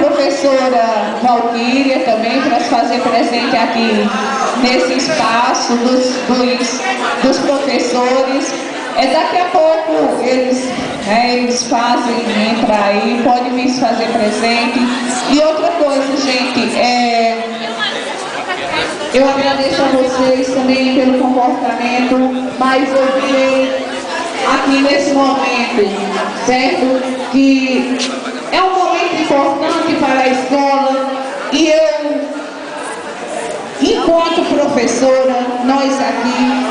professora Valquíria também para se fazer presente aqui nesse espaço dos professores. Daqui a pouco eles fazem, entrar aí, pode vir se fazer presente. E outra coisa, gente, eu agradeço a vocês também pelo comportamento, mas eu vi aqui nesse momento, certo? Que é um momento importante para a escola e eu, enquanto professora, nós aqui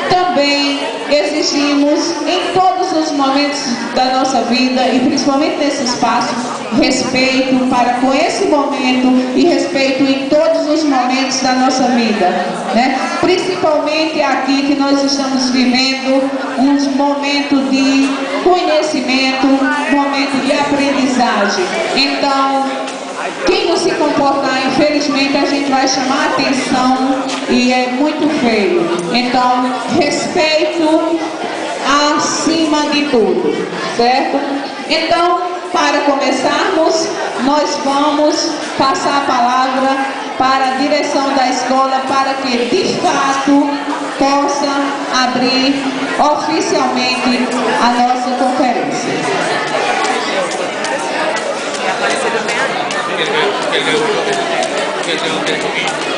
também exigimos em todos os momentos da nossa vida e principalmente nesse espaço, respeito para com esse momento e respeito em todos os momentos da nossa vida, né? Principalmente aqui que nós estamos vivendo um momento de conhecimento, um momento de aprendizagem. Então, quem não se comportar, infelizmente, a gente vai chamar a atenção e é muito feio. Então, respeito acima de tudo, certo? Então, para começarmos, nós vamos passar a palavra para a direção da escola para que, de fato, possa abrir oficialmente a nossa conferência. Que